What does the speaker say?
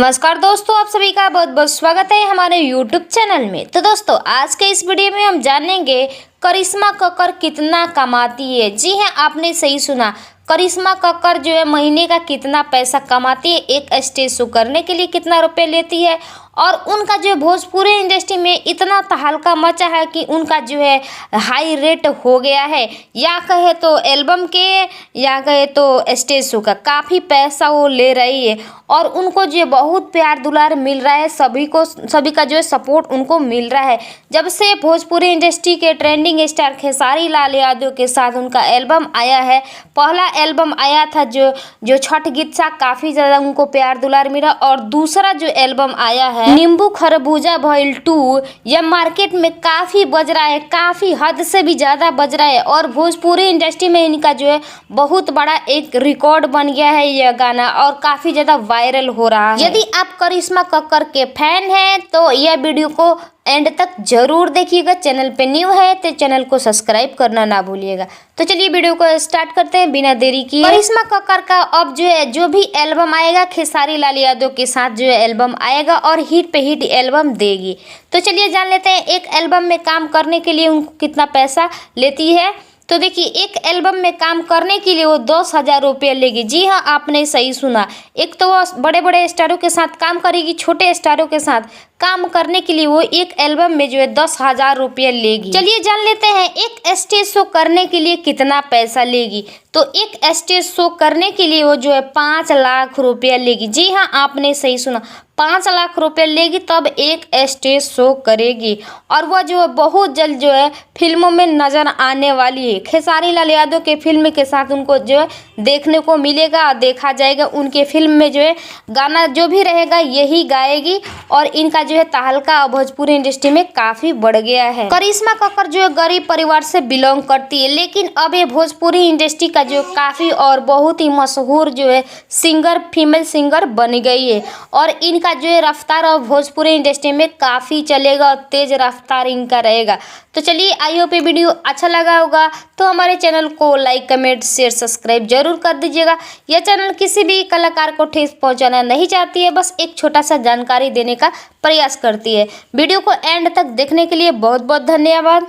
नमस्कार दोस्तों, आप सभी का बहुत बहुत स्वागत है हमारे YouTube चैनल में। तो दोस्तों, आज के इस वीडियो में हम जानेंगे करिश्मा कक्कर कितना कमाती है। जी हाँ, आपने सही सुना, करिश्मा कक्कर जो है महीने का कितना पैसा कमाती है, एक स्टेज शो करने के लिए कितना रुपए लेती है। और उनका जो भोजपुरी इंडस्ट्री में इतना तहलका मचा है कि उनका जो है हाई रेट हो गया है, या कहे तो एल्बम के या कहे तो स्टेज शो का काफ़ी पैसा वो ले रही है। और उनको जो बहुत प्यार दुलार मिल रहा है, सभी का जो है सपोर्ट उनको मिल रहा है। जब से भोजपुरी इंडस्ट्री के ट्रेंडिंग स्टार खेसारी लाल यादव के साथ उनका एल्बम आया है, पहला एल्बम आया था जो छठ गीत सा, काफ़ी ज़्यादा उनको प्यार दुलार मिला। और दूसरा जो एल्बम आया है नींबू खरबूजा भइल 2, यह मार्केट में काफ़ी बज रहा है, काफ़ी हद से भी ज़्यादा बज रहा है। और भोजपुरी इंडस्ट्री में इनका जो है बहुत बड़ा एक रिकॉर्ड बन गया है यह गाना, और काफ़ी ज़्यादा वायरल हो रहा है। यदि आप करिश्मा कक्कर के फैन हैं तो यह वीडियो को एंड तक जरूर देखिएगा। चैनल पे न्यू है तो चैनल को सब्सक्राइब करना ना भूलिएगा। तो चलिए वीडियो को स्टार्ट करते हैं बिना देरी किए। करिश्मा कक्कर का अब जो भी एल्बम आएगा, खेसारी लाल यादव के साथ जो एल्बम आएगा और हिट पे हिट एल्बम देगी। तो चलिए जान लेते हैं एक एल्बम में काम करने के लिए उनको कितना पैसा लेती है। तो देखिए, एक एल्बम में काम करने के लिए वो 10,000 रुपये लेगी। जी हाँ, आपने सही सुना। एक तो वो बड़े बड़े स्टारों के साथ काम करेगी, छोटे स्टारों के साथ काम करने के लिए वो एक एल्बम में जो है 10,000 रुपये लेगी। चलिए जान लेते हैं एक स्टेज शो करने के लिए कितना पैसा लेगी। तो एक स्टेज शो करने के लिए वो जो है 5 लाख रुपया लेगी। जी हाँ, आपने सही सुना, 5 लाख रुपये लेगी तब एक स्टेज शो करेगी। और वह जो है बहुत जल्द जो है फिल्मों में नजर आने वाली है। खेसारी लाल यादव के फिल्म के साथ उनको जो है देखने को मिलेगा, देखा जाएगा। उनके फिल्म में जो है गाना जो भी रहेगा यही गाएगी। और इनका जो है तहलका भोजपुरी इंडस्ट्री में काफ़ी बढ़ गया है। करिश्मा कक्कर जो है गरीब परिवार से बिलोंग करती है, लेकिन अब ये भोजपुरी इंडस्ट्री का जो काफ़ी और बहुत ही मशहूर जो है सिंगर, फीमेल सिंगर बन गई है। और इनका जो है रफ्तार और भोजपुरी इंडस्ट्री में काफ़ी चलेगा और तेज रफ्तार इनका रहेगा। तो चलिए, आई होप ये वीडियो अच्छा लगा होगा तो हमारे चैनल को लाइक, कमेंट, शेयर, सब्सक्राइब जरूर कर दीजिएगा। यह चैनल किसी भी कलाकार को ठेस पहुंचाना नहीं चाहती है, बस एक छोटा सा जानकारी देने का प्रयास करती है। वीडियो को एंड तक देखने के लिए बहुत बहुत धन्यवाद।